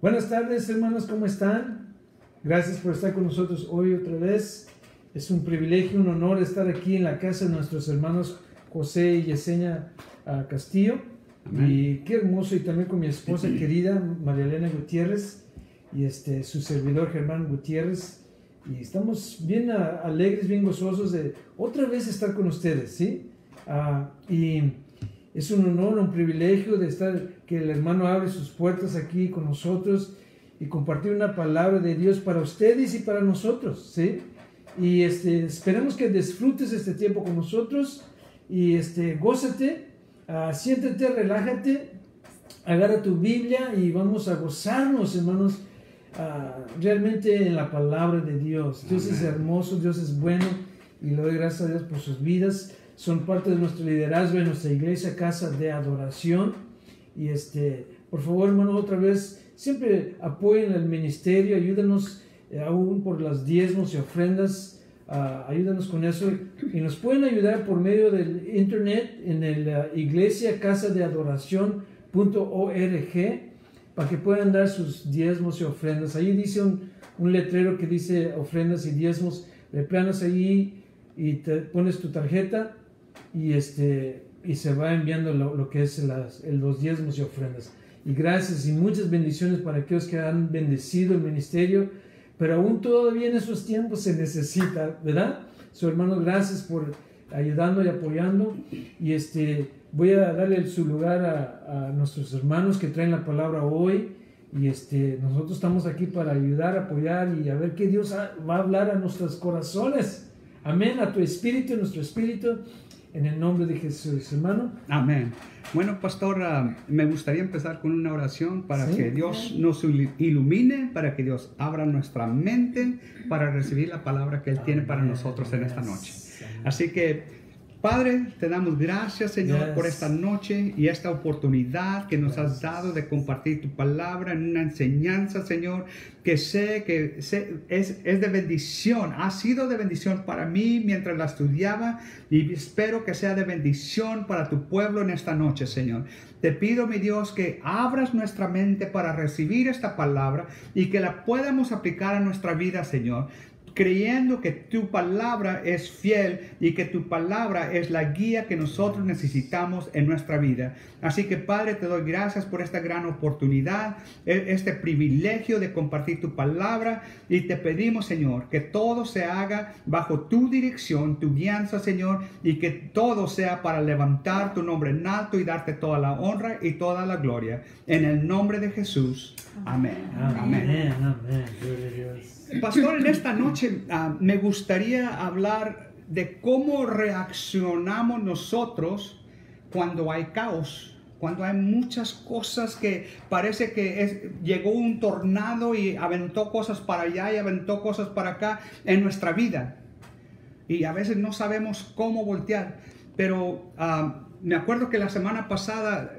Buenas tardes, hermanos, ¿cómo están? Gracias por estar con nosotros hoy otra vez. Es un privilegio, un honor estar aquí en la casa de nuestros hermanos José y Yesenia Castillo. Amén. Y qué hermoso, y también con mi esposa querida, María Elena Gutiérrez, y su servidor Germán Gutiérrez. Y estamos bien alegres, bien gozosos de otra vez estar con ustedes, ¿sí? Y es un honor, un privilegio de estar, que el hermano abre sus puertas aquí con nosotros y compartir una palabra de Dios para ustedes y para nosotros, ¿sí? Y esperamos que disfrutes este tiempo con nosotros y gózate, siéntate, relájate, agarra tu Biblia y vamos a gozarnos, hermanos, realmente en la palabra de Dios. Dios es hermoso, Dios es bueno y le doy gracias a Dios por sus vidas. Son parte de nuestro liderazgo en nuestra iglesia, casa de adoración. Y por favor, hermano, otra vez, siempre apoyen el ministerio, ayúdanos aún por las diezmos y ofrendas, ayúdanos con eso. Y nos pueden ayudar por medio del internet en el iglesia casa de adoración.org para que puedan dar sus diezmos y ofrendas. Ahí dice un letrero que dice ofrendas y diezmos. Le planas ahí y te pones tu tarjeta y se va enviando lo que es los diezmos y ofrendas. Y gracias y muchas bendiciones para aquellos que han bendecido el ministerio, pero aún todavía en esos tiempos se necesita, ¿verdad? Hermano, gracias por ayudando y apoyando. Y voy a darle su lugar a nuestros hermanos que traen la palabra hoy. Y nosotros estamos aquí para ayudar, apoyar y a ver qué Dios va a hablar a nuestros corazones. Amén, a tu espíritu, a nuestro espíritu. En el nombre de Jesús, hermano. Amén. Bueno, pastor, me gustaría empezar con una oración para que Dios nos ilumine, para que Dios abra nuestra mente para recibir la palabra que Él tiene para nosotros en esta noche. Así que, Padre, te damos gracias, Señor, por esta noche y esta oportunidad que nos has dado de compartir tu palabra en una enseñanza, Señor, que sé que es de bendición, ha sido de bendición para mí mientras la estudiaba y espero que sea de bendición para tu pueblo en esta noche, Señor. Te pido, mi Dios, que abras nuestra mente para recibir esta palabra y que la podamos aplicar a nuestra vida, Señor, creyendo que tu palabra es fiel y que tu palabra es la guía que nosotros necesitamos en nuestra vida. Así que, Padre, te doy gracias por esta gran oportunidad, este privilegio de compartir tu palabra, y te pedimos, Señor, que todo se haga bajo tu dirección, tu guianza, Señor, y que todo sea para levantar tu nombre en alto y darte toda la honra y toda la gloria. En el nombre de Jesús. Amén. Amén. Amén. Gloria a Dios. Pastor, en esta noche me gustaría hablar de cómo reaccionamos nosotros cuando hay caos, cuando hay muchas cosas que parece que llegó un tornado y aventó cosas para allá y aventó cosas para acá en nuestra vida. Y a veces no sabemos cómo voltear. Pero me acuerdo que la semana pasada,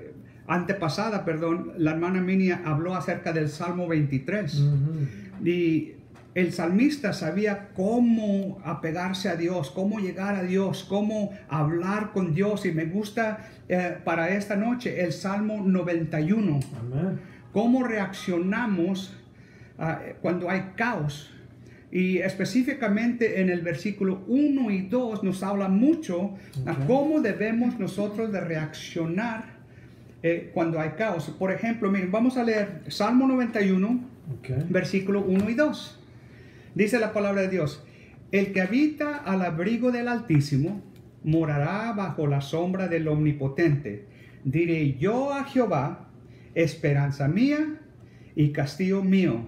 antepasada, la hermana Minia habló acerca del Salmo 23. Y el salmista sabía cómo apegarse a Dios, cómo llegar a Dios, cómo hablar con Dios. Y me gusta para esta noche el Salmo 91. Amén. Cómo reaccionamos cuando hay caos. Y específicamente en el versículo 1 y 2 nos habla mucho a cómo debemos nosotros de reaccionar cuando hay caos. Por ejemplo, miren, vamos a leer Salmo 91, versículo 1 y 2. Dice la palabra de Dios: el que habita al abrigo del Altísimo morará bajo la sombra del Omnipotente. Diré yo a Jehová, esperanza mía y castillo mío,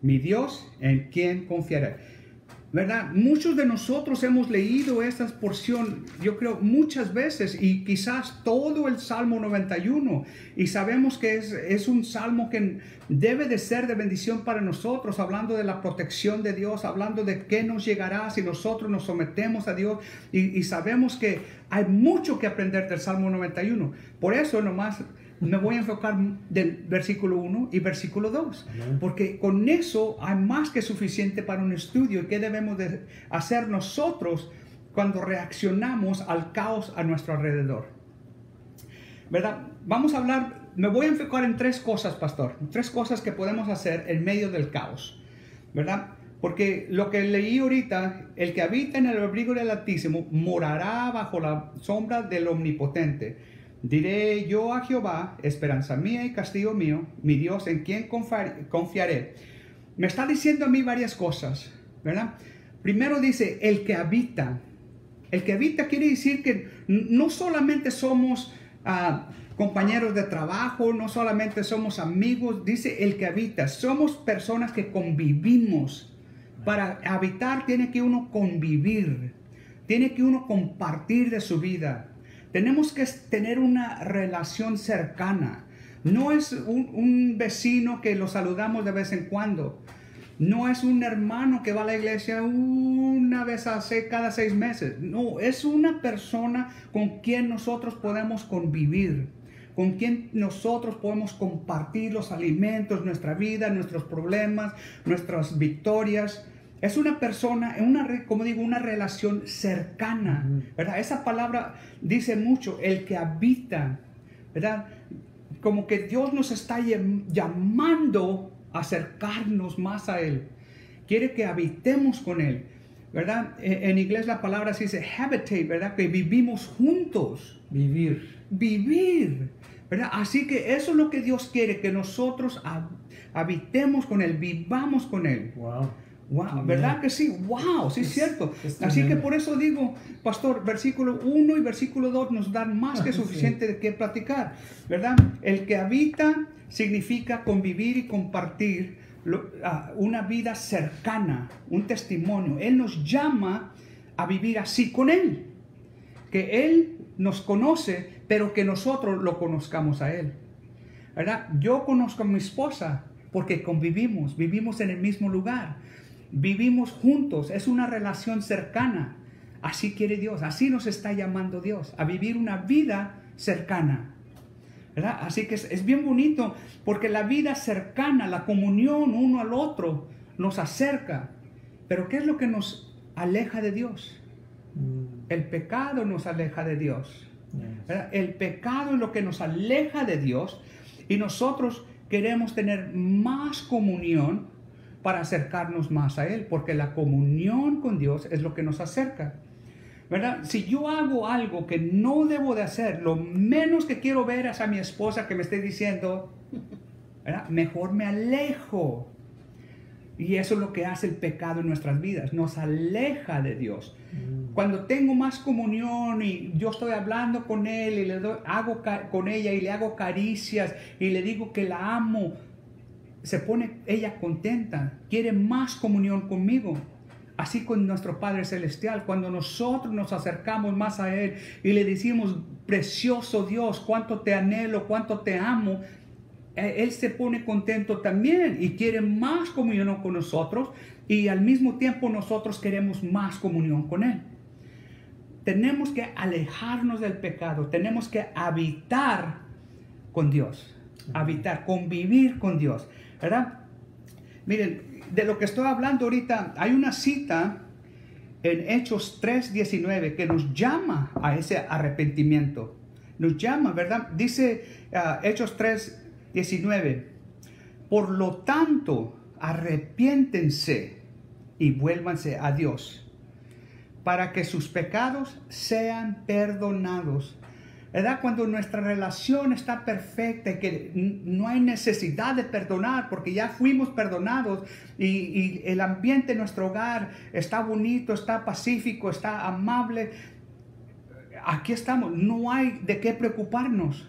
mi Dios en quien confiaré. ¿Verdad? Muchos de nosotros hemos leído esta porción, yo creo, muchas veces, y quizás todo el Salmo 91, y sabemos que es un salmo que debe de ser de bendición para nosotros, hablando de la protección de Dios, hablando de qué nos llegará si nosotros nos sometemos a Dios, y sabemos que hay mucho que aprender del Salmo 91. Por eso nomás me voy a enfocar del versículo 1 y versículo 2, porque con eso hay más que suficiente para un estudio. ¿Qué debemos de hacer nosotros cuando reaccionamos al caos a nuestro alrededor? ¿Verdad? Vamos a hablar Me voy a enfocar en 3 cosas, pastor. 3 cosas que podemos hacer en medio del caos, ¿verdad? Porque lo que leí ahorita, el que habita en el abrigo del Altísimo morará bajo la sombra del Omnipotente. Diré yo a Jehová, esperanza mía y castillo mío, mi Dios, en quien confiaré. Me está diciendo a mí varias cosas, ¿verdad? Primero dice, el que habita. El que habita quiere decir que no solamente somos compañeros de trabajo, no solamente somos amigos, dice el que habita. Somos personas que convivimos. Para habitar tiene que uno convivir, tiene que uno compartir de su vida. Tenemos que tener una relación cercana. No es un vecino que lo saludamos de vez en cuando. No es un hermano que va a la iglesia una vez cada 6 meses. No, es una persona con quien nosotros podemos convivir, con quien nosotros podemos compartir los alimentos, nuestra vida, nuestros problemas, nuestras victorias. Es una persona, como digo, una relación cercana, ¿verdad? Esa palabra dice mucho, el que habita, ¿verdad? Como que Dios nos está llamando a acercarnos más a Él. Quiere que habitemos con Él, ¿verdad? En inglés la palabra se dice habitate, ¿verdad? Que vivimos juntos. Vivir, ¿verdad? Así que eso es lo que Dios quiere, que nosotros habitemos con Él, vivamos con Él. Wow, ¿verdad que sí? Wow, sí es cierto. Así que por eso digo, pastor, versículo 1 y versículo 2 nos dan más que suficiente de qué platicar, ¿verdad? El que habita significa convivir y compartir una vida cercana, un testimonio. Él nos llama a vivir así con Él, que Él nos conoce, pero que nosotros lo conozcamos a Él, ¿verdad? Yo conozco a mi esposa porque vivimos en el mismo lugar. Vivimos juntos, es una relación cercana. Así quiere Dios, así nos está llamando Dios, a vivir una vida cercana, ¿verdad? Así que es bien bonito, porque la vida cercana, la comunión uno al otro, nos acerca. Pero ¿qué es lo que nos aleja de Dios? El pecado nos aleja de Dios, ¿verdad? El pecado es lo que nos aleja de Dios, y nosotros queremos tener más comunión para acercarnos más a Él, porque la comunión con Dios es lo que nos acerca, ¿verdad? Si yo hago algo que no debo de hacer, lo menos que quiero ver es a mi esposa que me esté diciendo, ¿verdad? Mejor me alejo. Y eso es lo que hace el pecado en nuestras vidas, nos aleja de Dios. Cuando tengo más comunión y yo estoy hablando con Él y hago con ella y le hago caricias y le digo que la amo, se pone ella contenta, quiere más comunión conmigo. Así con nuestro Padre Celestial, cuando nosotros nos acercamos más a Él y le decimos, precioso Dios, cuánto te anhelo, cuánto te amo, Él se pone contento también y quiere más comunión con nosotros, y al mismo tiempo nosotros queremos más comunión con Él. Tenemos que alejarnos del pecado, tenemos que habitar con Dios, convivir con Dios, ¿verdad? Miren, de lo que estoy hablando ahorita, hay una cita en Hechos 3:19 que nos llama a ese arrepentimiento. Nos llama, ¿verdad? Dice Hechos 3:19, por lo tanto, arrepiéntense y vuélvanse a Dios, para que sus pecados sean perdonados. ¿Verdad? Cuando nuestra relación está perfecta y que no hay necesidad de perdonar porque ya fuimos perdonados y el ambiente en nuestro hogar está bonito, está pacífico, está amable, aquí estamos, no hay de qué preocuparnos,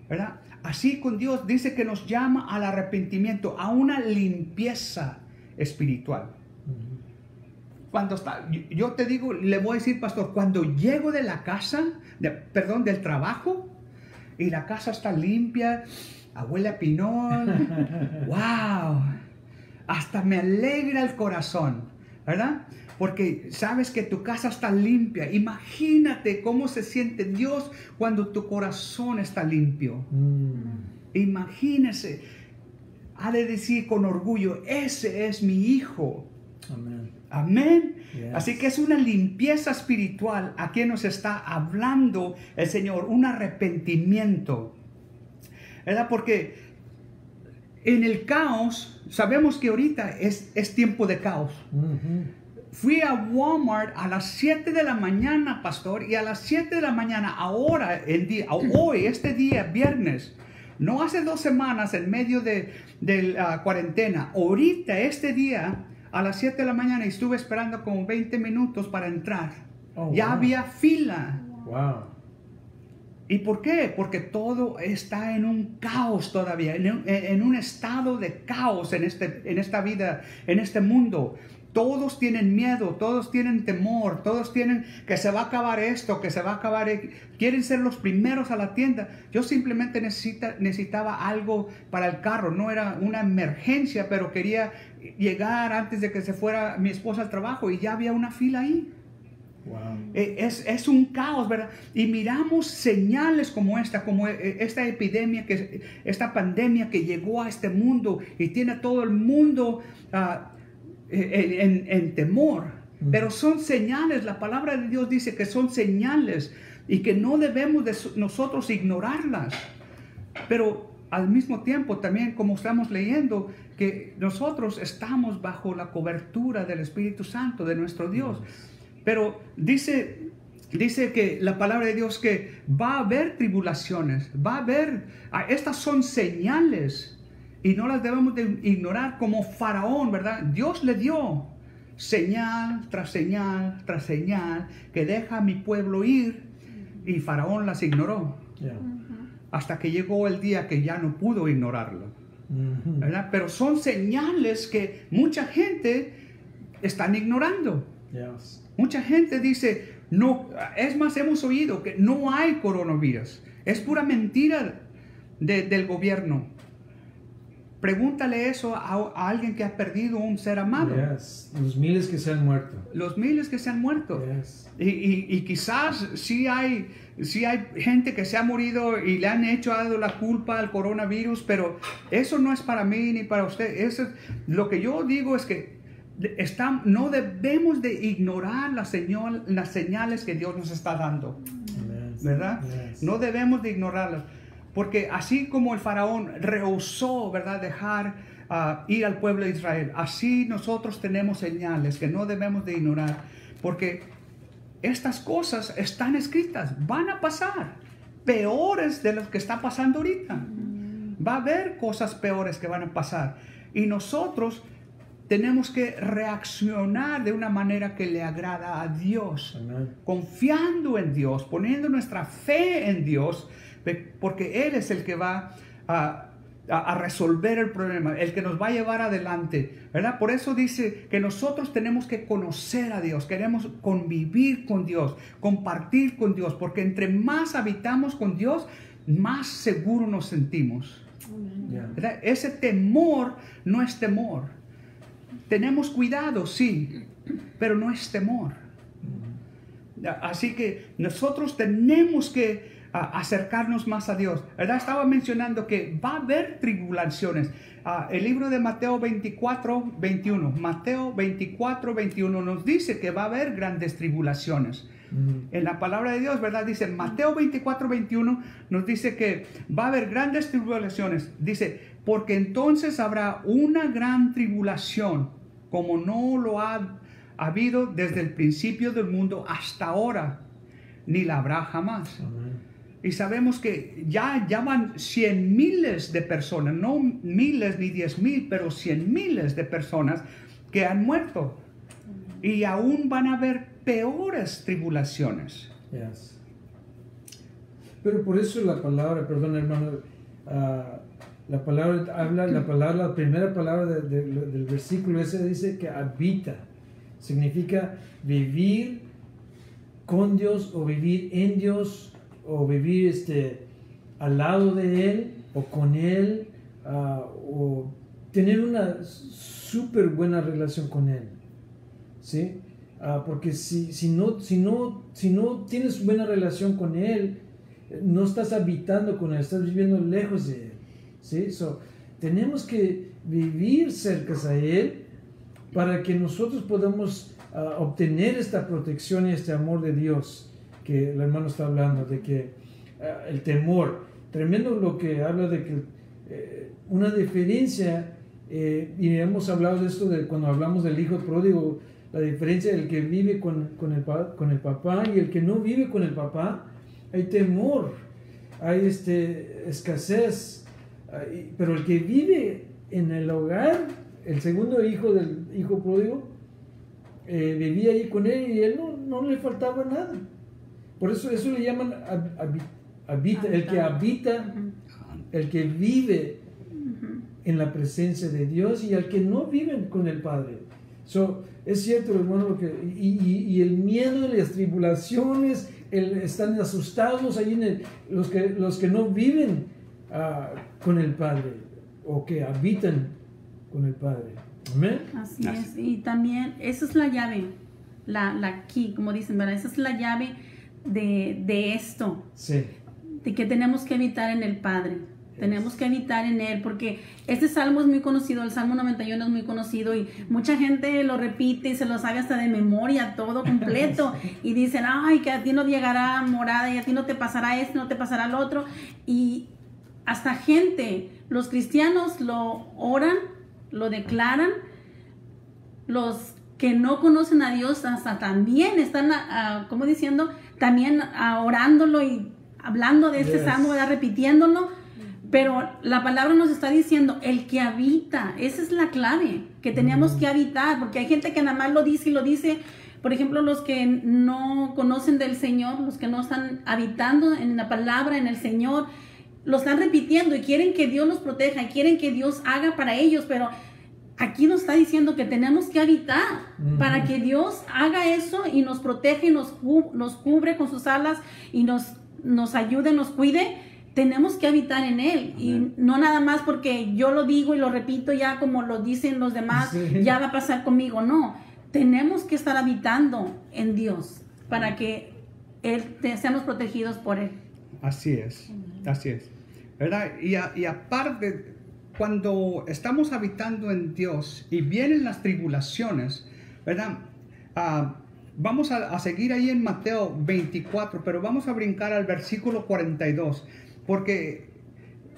¿verdad? Así con Dios dice que nos llama al arrepentimiento, a una limpieza espiritual. Cuando yo te digo, le voy a decir, pastor, cuando llego de la casa, del trabajo, y la casa está limpia, huele a pinol, wow, hasta me alegra el corazón, ¿verdad? Porque sabes que tu casa está limpia. Imagínate cómo se siente Dios cuando tu corazón está limpio. Imagínese, ha de decir con orgullo, ese es mi hijo. Amén. Amén. Yes. Así que es una limpieza espiritual a quien nos está hablando el Señor, un arrepentimiento. ¿verdad? Porque en el caos, sabemos que ahorita es tiempo de caos. Fui a Walmart a las 7 de la mañana, pastor, y a las 7 de la mañana, ahora, hoy, este día, viernes, no hace 2 semanas, en medio de la cuarentena, ahorita, este día, a las 7 de la mañana, estuve esperando como 20 minutos para entrar. Ya había fila. Wow. ¿Y por qué? Porque todo está en un caos todavía, en un estado de caos en esta vida, en este mundo. Todos tienen miedo, todos tienen temor, todos tienen que se va a acabar esto, que se va a acabar, quieren ser los primeros a la tienda. Yo simplemente necesitaba algo para el carro, no era una emergencia, pero quería llegar antes de que se fuera mi esposa al trabajo y ya había una fila ahí. Wow. Es un caos, ¿verdad? Y miramos señales como esta epidemia, esta pandemia que llegó a este mundo y tiene a todo el mundo en temor. Pero son señales, la palabra de Dios dice que son señales y que no debemos de nosotros ignorarlas. Pero al mismo tiempo también, como estamos leyendo, que nosotros estamos bajo la cobertura del Espíritu Santo, de nuestro Dios. Pero dice que la palabra de Dios que va a haber tribulaciones, estas son señales y no las debemos de ignorar como Faraón, ¿verdad? Dios le dio señal tras señal tras señal que deja a mi pueblo ir y Faraón las ignoró. Hasta que llegó el día que ya no pudo ignorarlo, ¿verdad? Pero son señales que mucha gente están ignorando. Mucha gente dice, no, es más, hemos oído que no hay coronavirus. Es pura mentira del gobierno. Pregúntale eso a alguien que ha perdido un ser amado. Los miles que se han muerto. Los miles que se han muerto. Y quizás sí hay gente que se ha morido y le han dado la culpa al coronavirus, pero eso no es para mí ni para usted. Lo que yo digo es que no debemos de ignorar las señales que Dios nos está dando, ¿verdad? No debemos de ignorarlas, porque así como el faraón rehusó, ¿verdad?, dejar ir al pueblo de Israel, así nosotros tenemos señales que no debemos de ignorar, porque estas cosas están escritas, van a pasar, peores de lo que está pasando ahorita. Va a haber cosas peores que van a pasar, y nosotros tenemos que reaccionar de una manera que le agrada a Dios. Confiando en Dios, poniendo nuestra fe en Dios, porque Él es el que va a resolver el problema, el que nos va a llevar adelante, ¿verdad? Por eso dice que nosotros tenemos que conocer a Dios, queremos convivir con Dios, compartir con Dios, porque entre más habitamos con Dios, más seguro nos sentimos. ¿Verdad? Ese temor no es temor. Tenemos cuidado, sí, pero no es temor. Así que nosotros tenemos que acercarnos más a Dios, ¿verdad? Estaba mencionando que va a haber tribulaciones. El libro de Mateo 24, 21. Mateo 24, 21 nos dice que va a haber grandes tribulaciones. En la palabra de Dios, ¿verdad? Dice Mateo 24, 21 nos dice que va a haber grandes tribulaciones. Dice, porque entonces habrá una gran tribulación, como no lo ha habido desde el principio del mundo hasta ahora, ni la habrá jamás. Y sabemos que ya van 100,000 de personas, no miles ni 10,000, pero 100,000 de personas que han muerto. Y aún van a haber peores tribulaciones. Pero por eso la palabra, perdón hermano, la palabra habla, la primera palabra del versículo ese dice que habita. Significa vivir con Dios o vivir en Dios o vivir al lado de Él o con Él o tener una súper buena relación con Él. ¿Sí? Porque si no tienes buena relación con Él, no estás habitando con Él, estás viviendo lejos de Él. ¿Sí? Tenemos que vivir cerca a Él para que nosotros podamos obtener esta protección y este amor de Dios que el hermano está hablando, de que el temor. tremendo lo que habla de que una diferencia, y hemos hablado de esto de cuando hablamos del hijo pródigo, la diferencia del que vive con el papá y el que no vive con el papá. Hay temor, hay escasez, pero el que vive en el hogar, el segundo hijo del hijo pródigo, vivía ahí con él y él no le faltaba nada. Por eso le llaman habita, el que habita, el que vive en la presencia de Dios, y al que no vive con el Padre. Es cierto, hermano, y el miedo y las tribulaciones, están asustados ahí los que no viven con el Padre, o que habitan con el Padre. Amén. Así es. Y también esa es la llave, la key, como dicen, ¿verdad? Esa es la llave de esto. Sí. De que tenemos que habitar en el Padre. Tenemos que habitar en Él, porque este salmo es muy conocido, el Salmo 91 es muy conocido, y mucha gente lo repite y se lo sabe hasta de memoria, todo completo, y dicen, ay, que a ti no llegará morada, y a ti no te pasará esto, no te pasará lo otro, y hasta gente, los cristianos lo oran, lo declaran, los que no conocen a Dios hasta también están, como diciendo, también orándolo y hablando de este salmo, ¿verdad? Repitiéndolo. Pero la palabra nos está diciendo, el que habita, esa es la clave, que tenemos que habitar, porque hay gente que nada más lo dice y lo dice. Por ejemplo, los que no conocen del Señor, los que no están habitando en la palabra, en el Señor, lo están repitiendo y quieren que Dios los proteja, y quieren que Dios haga para ellos, pero aquí nos está diciendo que tenemos que habitar para que Dios haga eso y nos protege y nos cubre con sus alas y nos ayude, nos cuide. Tenemos que habitar en Él. Y no nada más porque yo lo digo y lo repito ya como lo dicen los demás, ya va a pasar conmigo. No, tenemos que estar habitando en Dios para que seamos protegidos por Él. Así es, ¿verdad? Y aparte, cuando estamos habitando en Dios y vienen las tribulaciones, ¿verdad? Vamos a seguir ahí en Mateo 24, pero vamos a brincar al versículo 42. Porque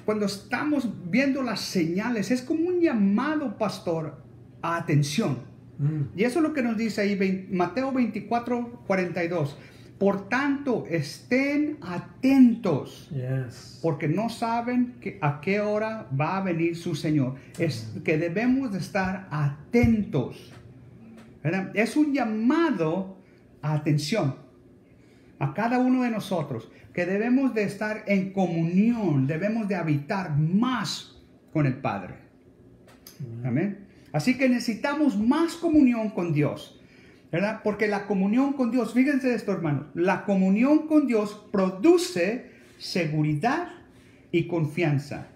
cuando estamos viendo las señales, es como un llamado, pastor, a atención. Y eso es lo que nos dice ahí Mateo 24, 42. Por tanto, estén atentos, porque no saben a qué hora va a venir su Señor. Es que debemos de estar atentos, ¿verdad? Es un llamado a atención a cada uno de nosotros, que debemos de estar en comunión, debemos de habitar más con el Padre. Amén. Así que necesitamos más comunión con Dios, ¿verdad? Porque la comunión con Dios, fíjense esto, hermanos, la comunión con Dios produce seguridad y confianza.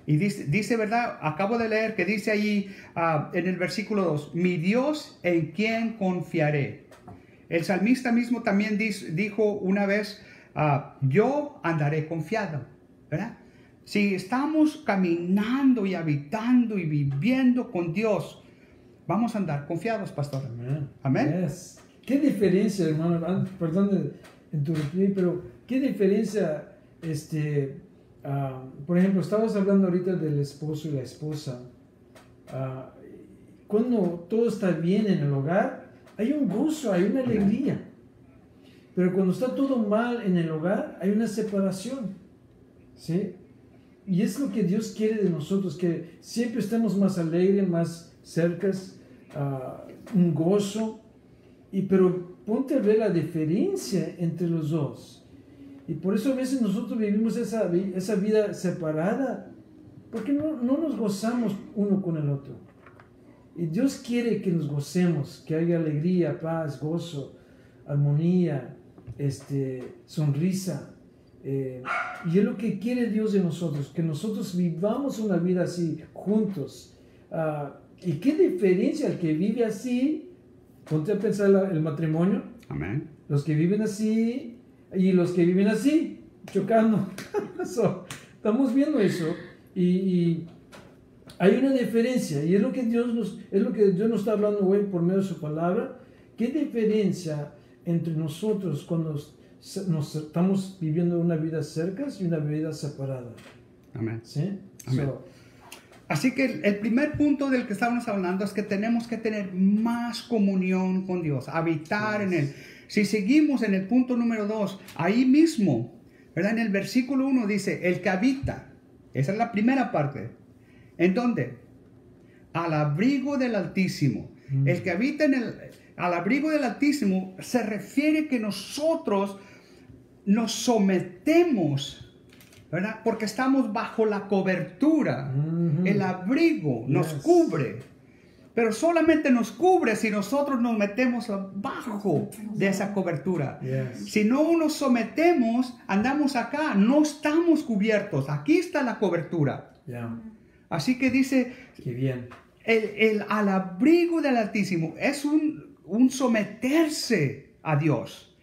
Y dice, ¿verdad? Acabo de leer que dice ahí en el versículo 2, mi Dios en quien confiaré. El salmista mismo también dijo una vez, yo andaré confiado, ¿verdad? Si estamos caminando y habitando y viviendo con Dios, vamos a andar confiados, pastor. Amén. Yes. ¿Qué diferencia, hermano? Perdón de interrumpir, pero ¿qué diferencia, por ejemplo, estabas hablando ahorita del esposo y la esposa? Cuando todo está bien en el hogar, hay un gozo, hay una alegría. Pero cuando está todo mal en el hogar, hay una separación, ¿sí? Y es lo que Dios quiere de nosotros, que siempre estemos más alegres, más cercas, un gozo. Pero ponte a ver la diferencia entre los dos. Y por eso a veces nosotros vivimos esa vida separada, porque no nos gozamos uno con el otro. Y Dios quiere que nos gocemos, que haya alegría, paz, gozo, armonía, sonrisa. Y es lo que quiere Dios de nosotros, que nosotros vivamos una vida así, juntos. ¿Y qué diferencia el que vive así? Ponte a pensar el matrimonio. Amén. Los que viven así y los que viven así, chocando. Estamos viendo eso. Y hay una diferencia, y es lo que Dios nos está hablando hoy por medio de su palabra. ¿Qué diferencia entre nosotros cuando estamos viviendo una vida cerca y una vida separada. Amén. ¿Sí? Amén. Así que el primer punto del que estábamos hablando es que tenemos que tener más comunión con Dios, habitar en Él. Si seguimos en el punto número 2, ahí mismo, ¿verdad? En el versículo 1 dice, el que habita, esa es la primera parte. ¿En dónde? Al abrigo del Altísimo. El que habita al abrigo del Altísimo se refiere que nosotros nos sometemos, ¿verdad? Porque estamos bajo la cobertura. El abrigo nos cubre. Pero solamente nos cubre si nosotros nos metemos abajo de esa cobertura. Si no nos sometemos, andamos acá, no estamos cubiertos. Aquí está la cobertura. Así que dice, qué bien. El al abrigo del Altísimo es un someterse a Dios.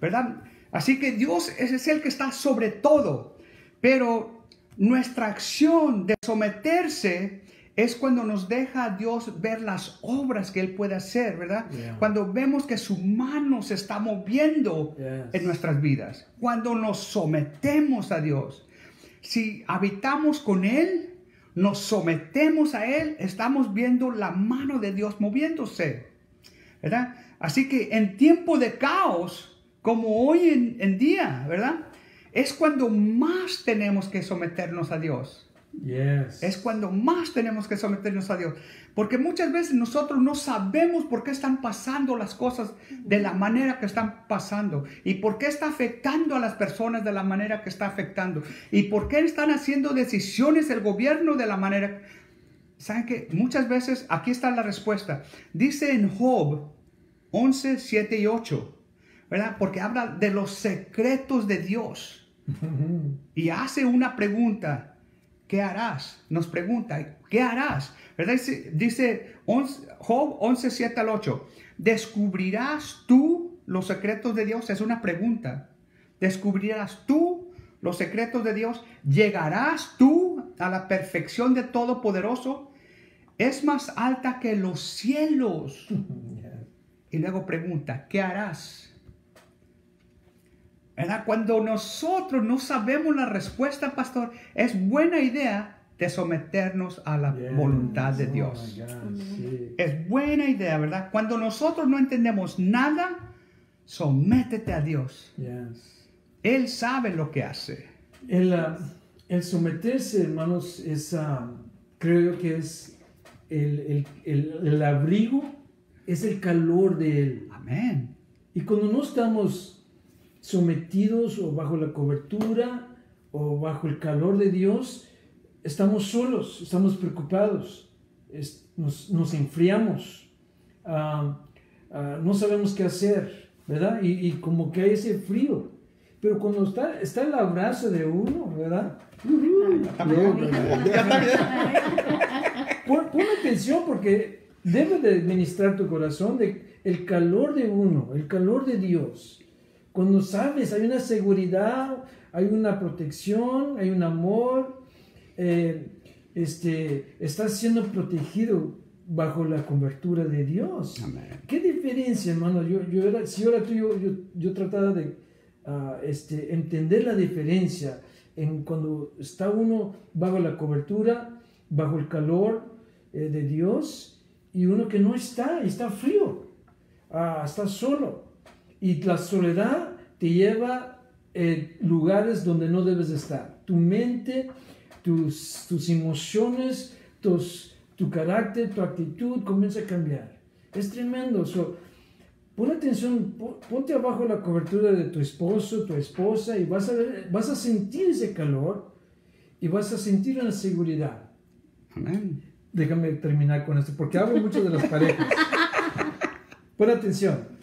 ¿Verdad? Así que Dios es el que está sobre todo. Pero nuestra acción de someterse es cuando nos deja a Dios ver las obras que Él puede hacer, ¿verdad? Cuando vemos que su mano se está moviendo en nuestras vidas. Cuando nos sometemos a Dios. Si habitamos con Él, nos sometemos a Él, estamos viendo la mano de Dios moviéndose, ¿verdad? Así que en tiempo de caos, como hoy en día, ¿verdad? Es cuando más tenemos que someternos a Dios. Es cuando más tenemos que someternos a Dios. Porque muchas veces nosotros no sabemos por qué están pasando las cosas de la manera que están pasando. Y por qué está afectando a las personas de la manera que está afectando. Y por qué están haciendo decisiones el gobierno de la manera. ¿Saben qué? Muchas veces, aquí está la respuesta. Dice en Job 11, 7 y 8. ¿Verdad? Porque habla de los secretos de Dios. Y hace una pregunta. ¿Qué harás? Nos pregunta, ¿qué harás? ¿Verdad? Dice Job 11, 7 al 8. ¿Descubrirás tú los secretos de Dios? Es una pregunta. ¿Descubrirás tú los secretos de Dios? ¿Llegarás tú a la perfección de Todopoderoso? Es más alta que los cielos. Y luego pregunta, ¿qué harás? ¿Verdad? Cuando nosotros no sabemos la respuesta, pastor, es buena idea de someternos a la voluntad de Dios. Es buena idea, ¿verdad? Cuando nosotros no entendemos nada, sométete a Dios. Él sabe lo que hace. El someterse, hermanos, creo yo que es el abrigo, es el calor de Él. Amén. Y cuando no estamos sometidos o bajo la cobertura o bajo el calor de Dios, estamos solos, estamos preocupados, nos enfriamos, no sabemos qué hacer, ¿verdad? Y como que hay ese frío. Pero cuando está el abrazo de uno, ¿verdad? Pon atención porque debe de administrar tu corazón el calor de uno, el calor de Dios. Cuando sabes, hay una seguridad, hay una protección, hay un amor, estás siendo protegido bajo la cobertura de Dios. Amén. ¿Qué diferencia, hermano? Yo trataba de entender la diferencia en cuando está uno bajo la cobertura, bajo el calor de Dios, y uno que no está frío, está solo. Y la soledad te lleva a lugares donde no debes estar. Tu mente, tus emociones, tu carácter, tu actitud comienza a cambiar. Es tremendo. Pon atención, ponte abajo la cobertura de tu esposo, tu esposa, y vas a sentir ese calor y vas a sentir una seguridad. Amén. Déjame terminar con esto, porque hablo mucho de las parejas. Pon atención.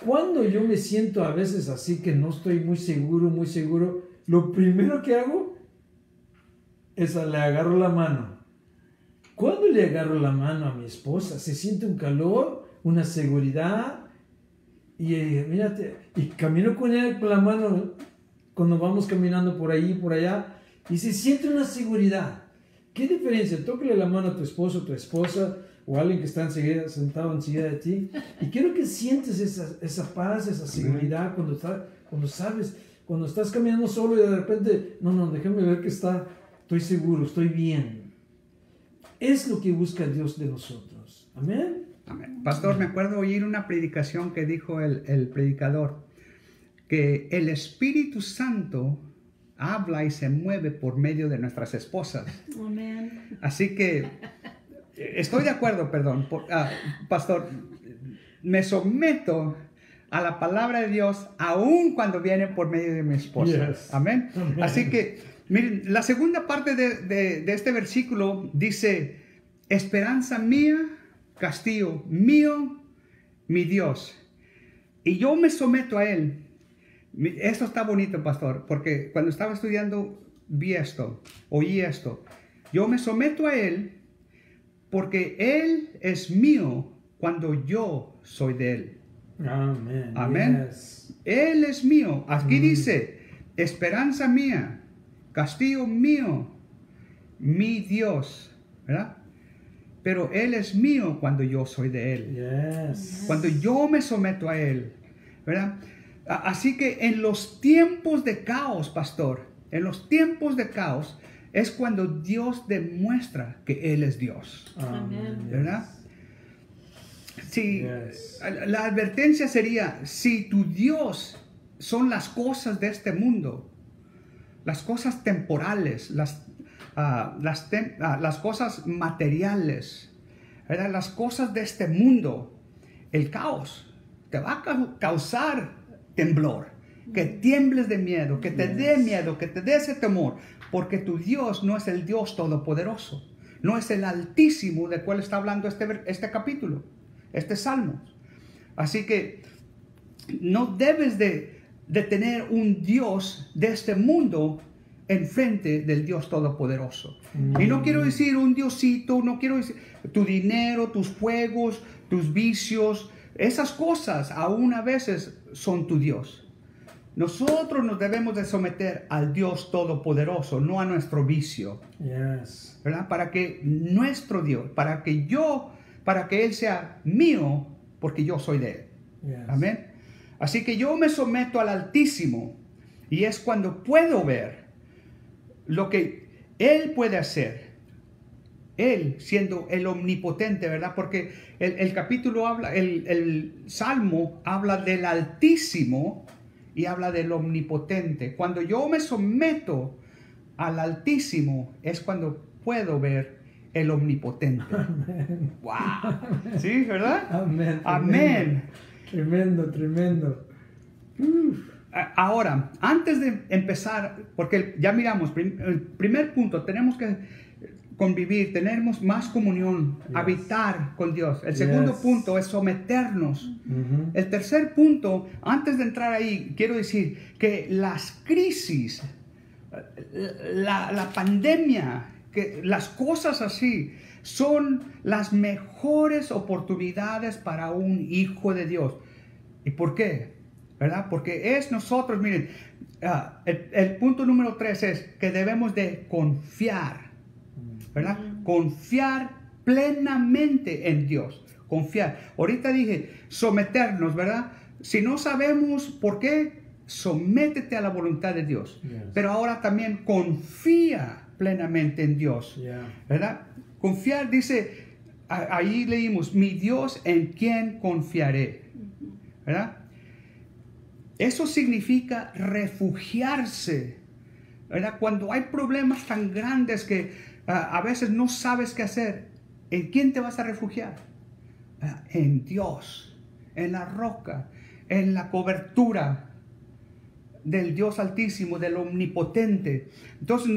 Cuando yo me siento a veces así que no estoy muy seguro, lo primero que hago es le agarro la mano. Cuando le agarro la mano a mi esposa, se siente un calor, una seguridad, y camino con ella con la mano cuando vamos caminando por ahí, por allá, y se siente una seguridad. ¿Qué diferencia? Tócale la mano a tu esposo, tu esposa, o alguien que está sentado enseguida de ti. Y quiero que sientes esa paz, esa seguridad cuando sabes, cuando estás caminando solo y de repente, no, déjame ver que estoy seguro, estoy bien. Es lo que busca Dios de nosotros. Amén. Amén. Pastor, me acuerdo oír una predicación que dijo el predicador, que el Espíritu Santo habla y se mueve por medio de nuestras esposas. Amén. Así que estoy de acuerdo, pastor, me someto a la palabra de Dios aun cuando viene por medio de mi esposa. Yes. Amén. Amén. Así que, miren, la segunda parte de este versículo dice, esperanza mía, castillo mío, mi Dios. Y yo me someto a Él. Esto está bonito, pastor, porque cuando estaba estudiando oí esto. Yo me someto a Él porque Él es mío cuando yo soy de Él. Amén. Amén. Yes. Él es mío. Aquí dice, esperanza mía, castillo mío, mi Dios, ¿verdad? Pero Él es mío cuando yo soy de Él. Yes. Cuando yo me someto a Él, ¿verdad? Así que en los tiempos de caos, pastor, en los tiempos de caos es cuando Dios demuestra que Él es Dios, Amén. ¿verdad? Si, Yes. La advertencia sería, si tu Dios son las cosas de este mundo, las cosas temporales, las cosas materiales, ¿verdad? Las cosas de este mundo, el caos te va a causar temblor, que tiembles de miedo, que te dé miedo, que te dé ese temor, porque tu Dios no es el Dios todopoderoso, no es el Altísimo del cual está hablando este capítulo, este salmo. Así que no debes de tener un Dios de este mundo enfrente del Dios todopoderoso. Y no quiero decir un diosito, no quiero decir tu dinero, tus juegos, tus vicios, esas cosas aún a veces son tu Dios. Nosotros nos debemos de someter al Dios todopoderoso, no a nuestro vicio. Yes. ¿Verdad? Para que nuestro Dios, para que Él sea mío, porque yo soy de Él. Yes. Amén. Así que yo me someto al Altísimo y es cuando puedo ver lo que Él puede hacer. Él siendo el omnipotente, ¿verdad? Porque el capítulo habla, el Salmo habla del Altísimo y habla del omnipotente. Cuando yo me someto al Altísimo es cuando puedo ver el omnipotente. Amén. ¡Wow! ¿Sí, verdad? Amén. Amén. Tremendo. Ahora, antes de empezar, porque ya miramos, el primer punto, tenemos que convivir, tenemos más comunión, Yes. habitar con Dios. El segundo Yes. punto es someternos. Mhm. El tercer punto, antes de entrar ahí, quiero decir que las crisis, la pandemia, que las cosas así, son las mejores oportunidades para un hijo de Dios. ¿Y por qué? ¿Verdad? Porque es nosotros, miren, el punto número 3 es que debemos de confiar, ¿verdad? Confiar plenamente en Dios, confiar. Ahorita dije, someternos, ¿verdad? Si no sabemos por qué, sométete a la voluntad de Dios. Yes. Pero ahora también confía plenamente en Dios, Yeah. ¿verdad? Confiar, dice, ahí leímos, mi Dios en quien confiaré, ¿verdad? Eso significa refugiarse, ¿verdad? Cuando hay problemas tan grandes que a veces no sabes qué hacer, ¿en quién te vas a refugiar? En Dios, en la roca, en la cobertura del Dios Altísimo, del Omnipotente. Entonces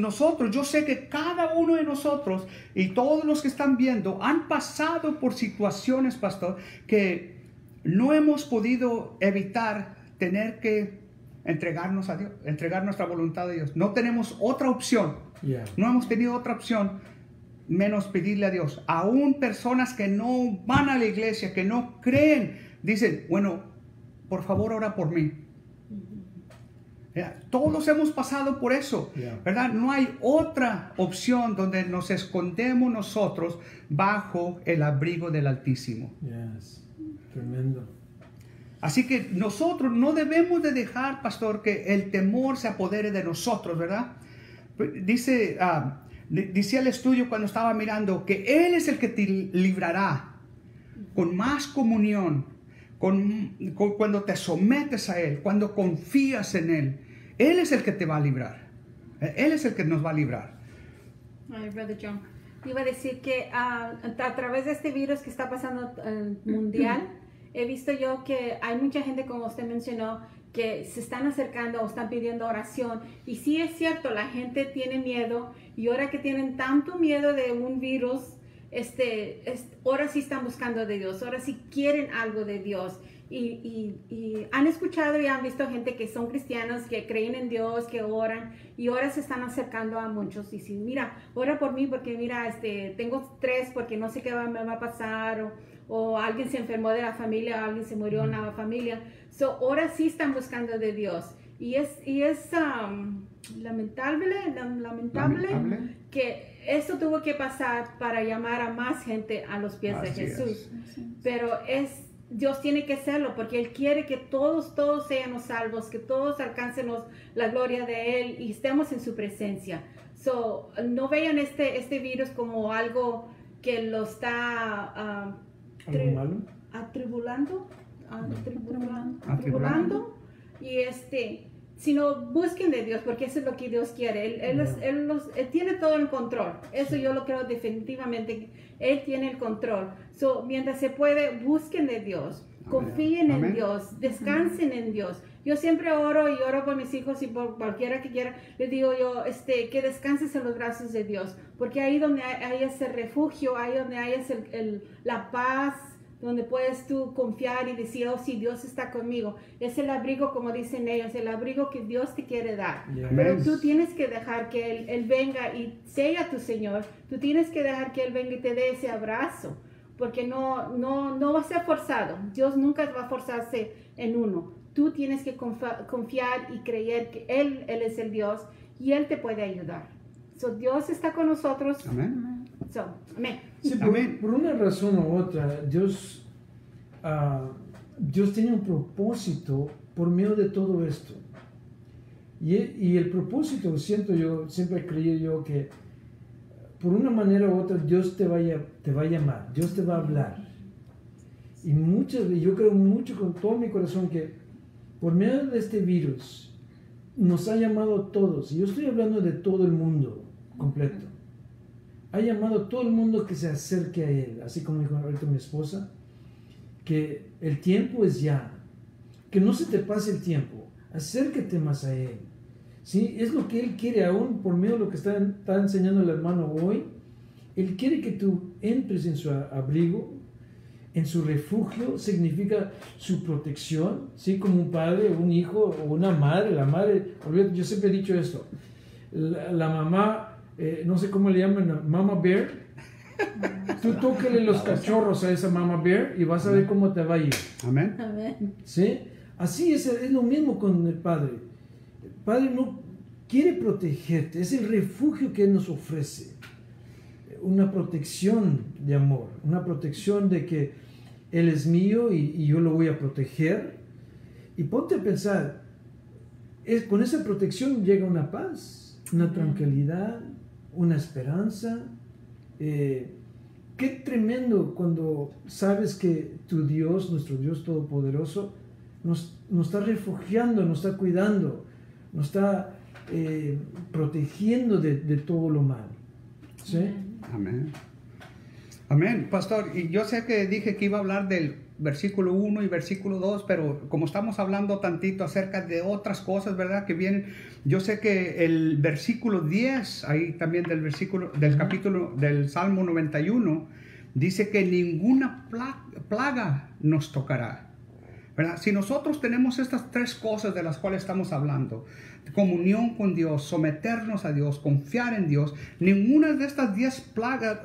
yo sé que cada uno de nosotros y todos los que están viendo han pasado por situaciones, pastor, que no hemos podido evitar tener que entregarnos a Dios, entregar nuestra voluntad a Dios. No tenemos otra opción. Yeah. No hemos tenido otra opción menos pedirle a Dios. Aún personas que no van a la iglesia, que no creen, dicen, bueno, por favor ora por mí. Todos hemos pasado por eso, ¿verdad? No hay otra opción donde nos escondemos nosotros bajo el abrigo del Altísimo. Yes. Tremendo. Así que nosotros no debemos de dejar, pastor, que el temor se apodere de nosotros, ¿verdad? Dice el estudio cuando estaba mirando que Él es el que te librará con más comunión, cuando te sometes a Él, cuando confías en Él. Él es el que te va a librar. Él es el que nos va a librar. Ay, Brother John, iba a decir que a través de este virus que está pasando mundial, he visto yo que hay mucha gente, como usted mencionó, que se están acercando o están pidiendo oración. Y sí es cierto, la gente tiene miedo, y ahora que tienen tanto miedo de un virus, ahora sí están buscando de Dios, ahora sí quieren algo de Dios. Y han escuchado y han visto gente que son cristianos, que creen en Dios, que oran, y ahora se están acercando a muchos y dicen, mira, ora por mí porque mira, tengo estrés porque no sé qué me va a pasar, o alguien se enfermó de la familia, o alguien se murió en la familia. Ahora sí están buscando de Dios. Y es lamentable que esto tuvo que pasar para llamar a más gente a los pies de Jesús. Pero Dios tiene que hacerlo porque Él quiere que todos seamos salvos, que todos alcancen la gloria de Él y estemos en su presencia. No vean este virus como algo que lo está atribulando y sino busquen de Dios, porque eso es lo que Dios quiere. Él tiene todo en control. Eso yo lo creo definitivamente. Él tiene el control. Mientras se puede, busquen de Dios. Confíen en Dios. Descansen en Dios. Yo siempre oro y oro por mis hijos y por cualquiera que quiera. Les digo yo, que descanses en los brazos de Dios. Porque ahí donde hay ese refugio, ahí donde hay la paz, donde puedes tú confiar y decir, oh, sí, Dios está conmigo. Es el abrigo, como dicen ellos, el abrigo que Dios te quiere dar. Yes. Pero tú tienes que dejar que Él venga y sea tu Señor. Tú tienes que dejar que Él venga y te dé ese abrazo, porque no va a ser forzado. Dios nunca va a forzarse en uno. Tú tienes que confiar y creer que Él es el Dios y Él te puede ayudar. Dios está con nosotros. Amén. Amén. Sí, por una razón u otra, Dios tiene un propósito por medio de todo esto. Y el propósito, siempre creí yo que por una manera u otra Dios te va a llamar, Dios te va a hablar. Y yo creo mucho con todo mi corazón que por medio de este virus nos ha llamado a todos. Y yo estoy hablando de todo el mundo completo. Ha llamado a todo el mundo que se acerque a Él, así como dijo ahorita mi esposa, que el tiempo es ya, que no se te pase el tiempo, acércate más a Él. ¿Sí? Es lo que Él quiere, aún por medio de lo que está enseñando el hermano hoy. Él quiere que tú entres en su abrigo, en su refugio, significa su protección, ¿sí? Como un padre, un hijo o una madre. La madre, yo siempre he dicho esto, la mamá, no sé cómo le llaman, Mama Bear. Tú tócale los cachorros a esa Mama Bear y vas a ver cómo te va a ir. Amén. ¿Sí? Así es lo mismo con el Padre. El Padre no quiere protegerte, es el refugio que Él nos ofrece. Una protección de amor, una protección de que Él es mío y yo lo voy a proteger. Y ponte a pensar, con esa protección llega una paz, una tranquilidad, una esperanza. Qué tremendo cuando sabes que tu Dios, nuestro Dios Todopoderoso, nos está refugiando, nos está cuidando, nos está protegiendo de todo lo malo. ¿Sí? Amén. Amén, pastor. Y yo sé que dije que iba a hablar del versículo 1 y versículo 2, pero como estamos hablando tantito acerca de otras cosas, ¿verdad? Que vienen, yo sé que el versículo 10, ahí también del capítulo del Salmo 91, dice que ninguna plaga nos tocará, ¿verdad? Si nosotros tenemos estas tres cosas de las cuales estamos hablando, comunión con Dios, someternos a Dios, confiar en Dios, ninguna de estas 10 plagas,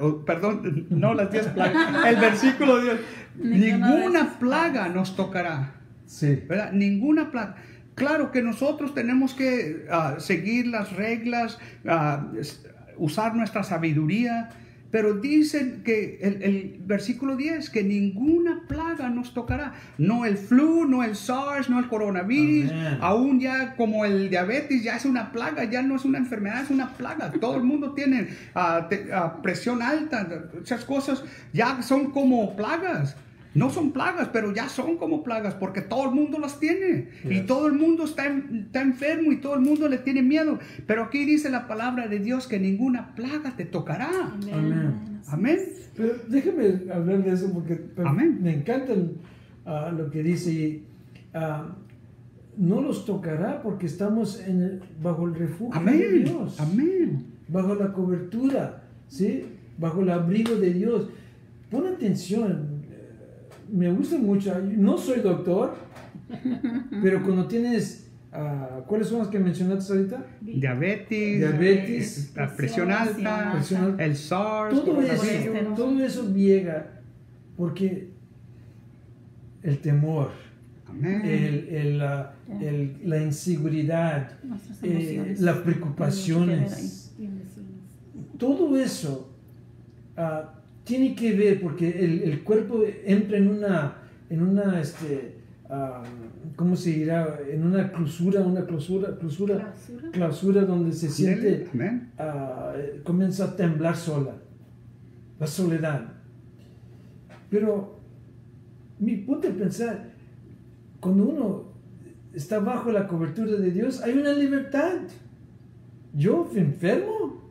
no las 10 plagas, el versículo 10, ninguna plaga nos tocará, sí, ¿verdad? Ninguna plaga. Claro que nosotros tenemos que seguir las reglas, usar nuestra sabiduría, pero dicen que el versículo 10, que ninguna plaga nos tocará. No el flu, no el SARS, no el coronavirus, Amén. aún ya como el diabetes ya es una plaga, ya no es una enfermedad, es una plaga. Todo el mundo tiene presión alta, esas cosas ya son como plagas. No son plagas, pero ya son como plagas porque todo el mundo las tiene. Yes. Y todo el mundo está enfermo y todo el mundo le tiene miedo. Pero aquí dice la palabra de Dios que ninguna plaga te tocará. Amén. Amén. Pero déjeme hablar de eso porque Amén. me encanta lo que dice. No los tocará porque estamos bajo el refugio de Amén. Dios. Amén. Bajo la cobertura, ¿sí? Bajo el abrigo de Dios. Pon atención. Me gusta mucho. No soy doctor, pero cuando tienes, ¿cuáles son las que mencionaste ahorita? Diabetes, la presión alta, Presión alta. el SARS, Todo eso llega porque el temor, Amén. la inseguridad, Nuestras emociones. las preocupaciones, todo eso tiene que ver porque el cuerpo entra en una ¿cómo se dirá? En una clausura donde se siente, Amén. comienza a temblar sola, la soledad. Pero, ponte a pensar, cuando uno está bajo la cobertura de Dios, hay una libertad. ¿Yo enfermo?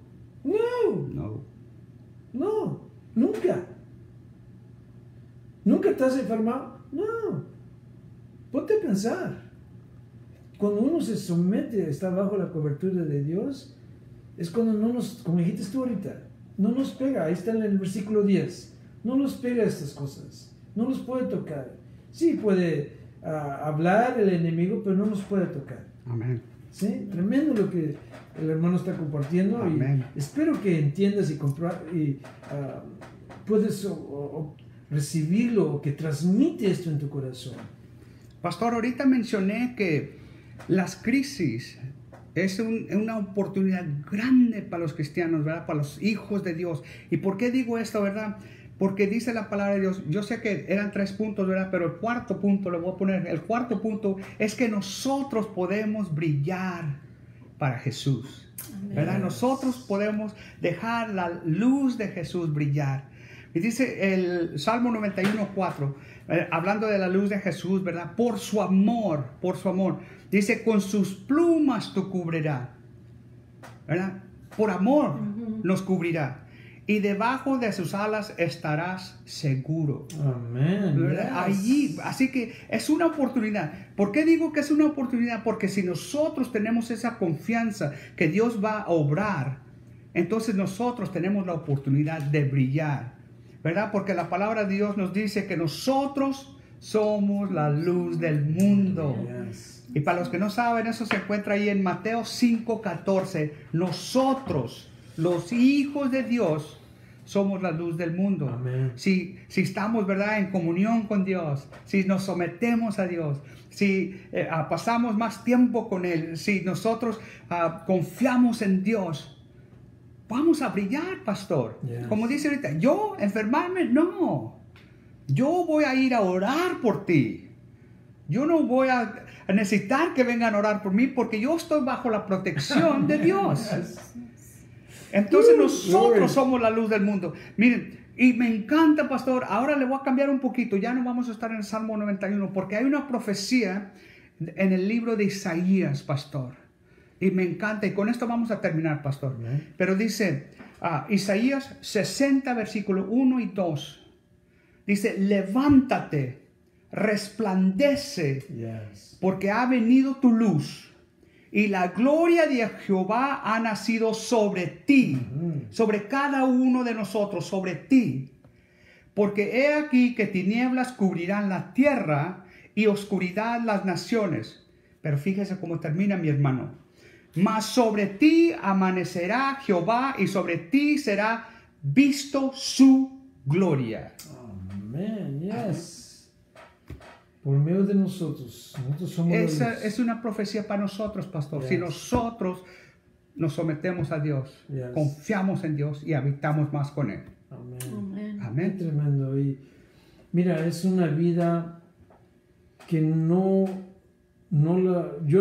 No, nunca. ¿Nunca estás enfermado? No. Ponte a pensar. Cuando uno se somete, está bajo la cobertura de Dios, es cuando no nos, como dijiste tú ahorita, no nos pega. Ahí está en el versículo 10. No nos pega estas cosas. No nos puede tocar. Sí, puede hablar el enemigo, pero no nos puede tocar. Amén. ¿Sí? Tremendo lo que el hermano está compartiendo. Amén. Y espero que entiendas y puedes recibirlo, que transmite esto en tu corazón. Pastor, ahorita mencioné que las crisis es una oportunidad grande para los cristianos, ¿verdad? Para los hijos de Dios. ¿Y por qué digo esto, verdad? Porque dice la palabra de Dios, yo sé que eran 3 puntos, ¿verdad? Pero el cuarto punto, le voy a poner, el cuarto punto es que nosotros podemos brillar para Jesús, ¿verdad? Nosotros podemos dejar la luz de Jesús brillar. Y dice el Salmo 91:4, hablando de la luz de Jesús, ¿verdad? Por su amor, dice, con sus plumas te cubrirá, ¿verdad? Por amor nos cubrirá. Y debajo de sus alas estarás seguro. Amén. Yes. Allí, así que es una oportunidad. ¿Por qué digo que es una oportunidad? Porque si nosotros tenemos esa confianza que Dios va a obrar, entonces nosotros tenemos la oportunidad de brillar, ¿verdad? Porque la palabra de Dios nos dice que nosotros somos la luz del mundo. Yes. Y para los que no saben, eso se encuentra ahí en Mateo 5:14. Nosotros, los hijos de Dios, somos la luz del mundo. Amén. Si estamos, ¿verdad?, en comunión con Dios, si nos sometemos a Dios, si pasamos más tiempo con Él, si nosotros confiamos en Dios, vamos a brillar, pastor. Yes. Como dice ahorita, yo enfermarme, no. Yo voy a ir a orar por ti. Yo no voy a necesitar que vengan a orar por mí porque yo estoy bajo la protección de Dios. Entonces nosotros somos la luz del mundo. Miren, y me encanta, pastor, ahora le voy a cambiar un poquito, ya no vamos a estar en el Salmo 91, porque hay una profecía en el libro de Isaías, pastor. Y me encanta, y con esto vamos a terminar, pastor. Pero dice, Isaías 60, versículo 1 y 2, dice, levántate, resplandece, Yes. porque ha venido tu luz. Y la gloria de Jehová ha nacido sobre ti, sobre cada uno de nosotros, sobre ti. Porque he aquí que tinieblas cubrirán la tierra y oscuridad las naciones. Pero fíjese cómo termina, mi hermano. Mas sobre ti amanecerá Jehová y sobre ti será visto su gloria. Amén. Yes. por medio de nosotros somos la Esa luz. es una profecía para nosotros, pastor. Yes. Si nosotros nos sometemos a Dios, Yes. confiamos en Dios y habitamos más con Él. Amén. Amén. Qué Amén. tremendo. Y mira, es una vida que yo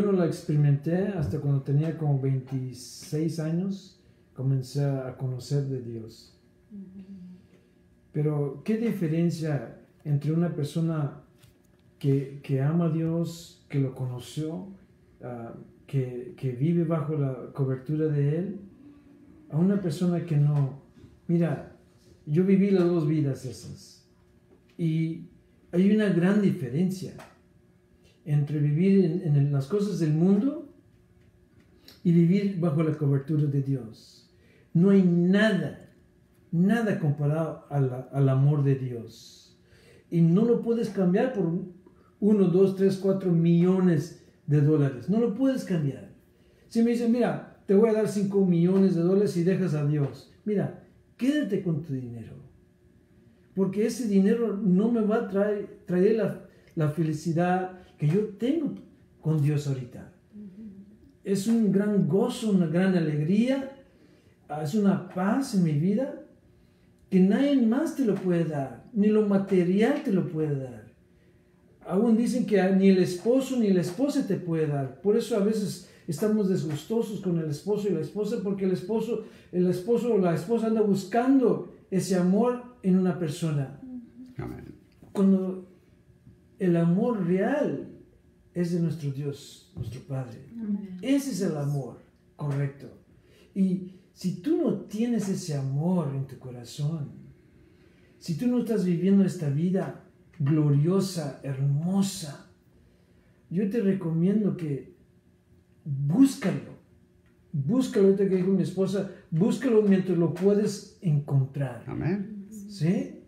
no la experimenté hasta cuando tenía como 26 años. Comencé a conocer de Dios. Pero qué diferencia entre una persona que ama a Dios, que lo conoció, que vive bajo la cobertura de Él, a una persona que no. Mira, yo viví las dos vidas esas. Y hay una gran diferencia entre vivir en las cosas del mundo y vivir bajo la cobertura de Dios. No hay nada comparado al amor de Dios. Y no lo puedes cambiar por 1, 2, 3, 4 millones de dólares. No lo puedes cambiar. Si me dicen, mira, te voy a dar 5 millones de dólares y dejas a Dios. Mira, quédate con tu dinero. Porque ese dinero no me va a traer la felicidad que yo tengo con Dios ahorita. Es un gran gozo, una gran alegría, es una paz en mi vida que nadie más te lo puede dar, ni lo material te lo puede dar. Aún dicen que ni el esposo ni la esposa te puede dar. Por eso a veces estamos disgustosos con el esposo y la esposa, porque el esposo o la esposa anda buscando ese amor en una persona. Amén. Cuando el amor real es de nuestro Dios, nuestro Padre. Amén. Ese es el amor correcto. Y si tú no tienes ese amor en tu corazón, si tú no estás viviendo esta vida gloriosa, hermosa, yo te recomiendo que búscalo. Búscalo, ahorita que dijo mi esposa, búscalo mientras lo puedes encontrar. Amén. ¿Sí?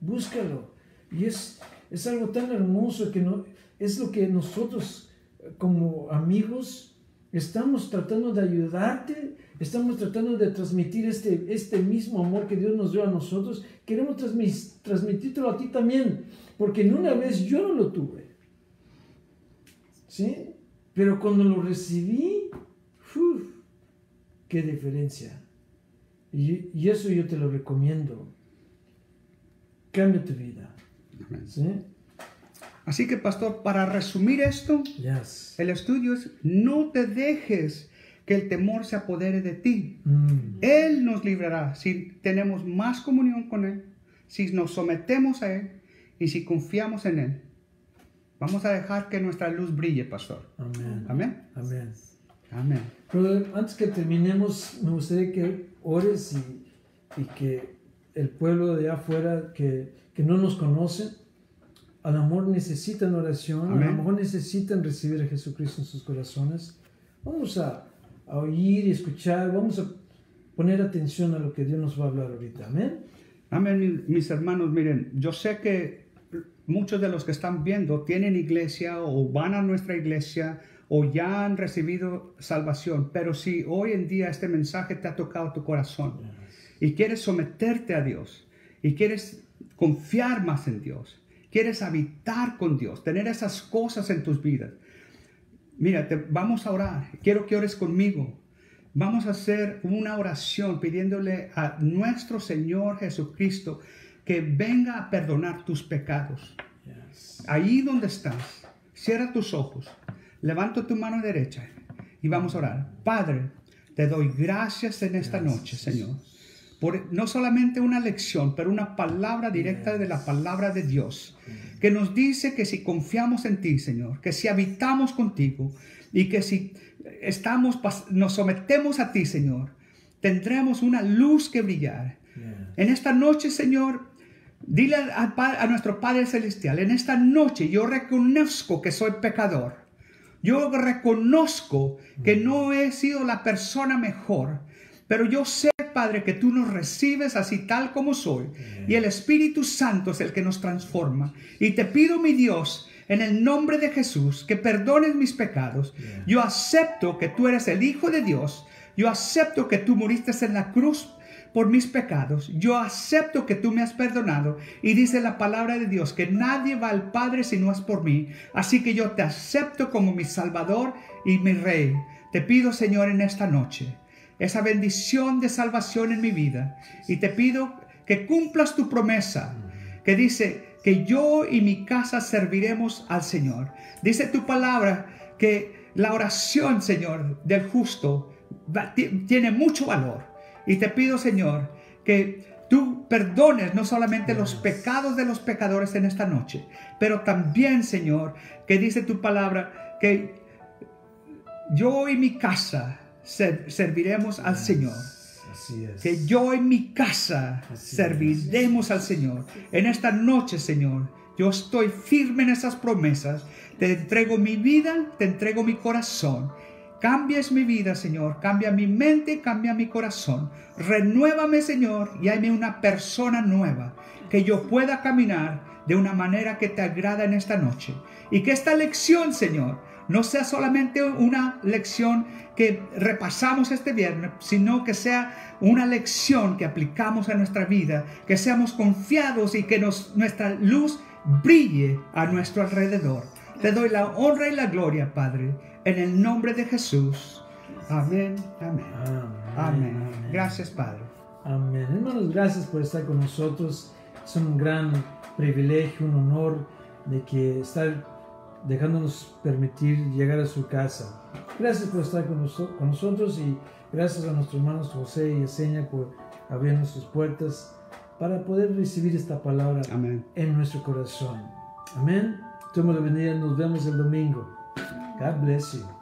Búscalo. Y es algo tan hermoso que no, es lo que nosotros como amigos estamos tratando de ayudarte, estamos tratando de transmitir este mismo amor que Dios nos dio a nosotros. Queremos transmitírtelo a ti también, porque en una vez yo no lo tuve. ¿Sí? Pero cuando lo recibí, ¡uf! ¡Qué diferencia! Y eso yo te lo recomiendo. Cambia tu vida. Amén. ¿Sí? Así que, pastor, para resumir esto, Yes. el estudio es: no te dejes que el temor se apodere de ti. Mm. Él nos librará si tenemos más comunión con Él, si nos sometemos a Él y si confiamos en Él. Vamos a dejar que nuestra luz brille, pastor. Amén. Amén. Amén. Amén. Pero antes que terminemos, me gustaría que ores y que el pueblo de afuera que no nos conoce, a lo mejor necesitan oración, Amén. a lo mejor necesitan recibir a Jesucristo en sus corazones. Vamos a oír y escuchar, vamos a poner atención a lo que Dios nos va a hablar ahorita. Amén. Amén, mis hermanos. Miren, yo sé que muchos de los que están viendo tienen iglesia o van a nuestra iglesia o ya han recibido salvación, pero si hoy en día este mensaje te ha tocado tu corazón y quieres someterte a Dios y quieres confiar más en Dios, quieres habitar con Dios, tener esas cosas en tus vidas, mira, vamos a orar. Quiero que ores conmigo. Vamos a hacer una oración pidiéndole a nuestro Señor Jesucristo que venga a perdonar tus pecados. Yes. Ahí donde estás, cierra tus ojos, levanta tu mano derecha y vamos a orar. Padre, te doy gracias en esta noche, Señor, por no solamente una lección, pero una palabra directa de la palabra de Dios, que nos dice que si confiamos en ti, Señor, que si habitamos contigo y que si nos sometemos a ti, Señor, tendremos una luz que brillar. Yeah. En esta noche, Señor, dile a nuestro Padre Celestial, en esta noche yo reconozco que soy pecador. Yo reconozco que no he sido la persona mejor, pero yo sé, Padre, que tú nos recibes así tal como soy. Y el Espíritu Santo es el que nos transforma. Y te pido, mi Dios, en el nombre de Jesús, que perdones mis pecados. Yo acepto que tú eres el Hijo de Dios. Yo acepto que tú moriste en la cruz por mis pecados. Yo acepto que tú me has perdonado. Y dice la palabra de Dios que nadie va al Padre si no es por mí. Así que yo te acepto como mi Salvador y mi Rey. Te pido, Señor, en esta noche, esa bendición de salvación en mi vida. Y te pido que cumplas tu promesa, que dice que yo y mi casa serviremos al Señor. Dice tu palabra que la oración, Señor, del justo tiene mucho valor. Y te pido, Señor, que tú perdones no solamente los pecados de los pecadores en esta noche, pero también, Señor, que dice tu palabra que yo y mi casa serviremos al Señor. Así es. Que yo y mi casa serviremos al Señor. En esta noche, Señor, yo estoy firme en esas promesas. Te entrego mi vida, te entrego mi corazón. Cambies mi vida, Señor. Cambia mi mente, cambia mi corazón. Renuévame, Señor, y hazme una persona nueva. Que yo pueda caminar de una manera que te agrada en esta noche. Y que esta lección, Señor, no sea solamente una lección que repasamos este viernes, sino que sea una lección que aplicamos a nuestra vida, que seamos confiados y que nuestra luz brille a nuestro alrededor. Te doy la honra y la gloria, Padre, en el nombre de Jesús. Amén, amén, amén. Gracias, Padre. Amén. Hermanos, gracias por estar con nosotros. Es un gran privilegio, un honor de que estar dejándonos permitir llegar a su casa. Gracias por estar con nosotros y gracias a nuestros hermanos José y Yesenia por abrirnos sus puertas para poder recibir esta palabra en nuestro corazón. Amén. Dios me lo bendiga. Nos vemos el domingo. God bless you.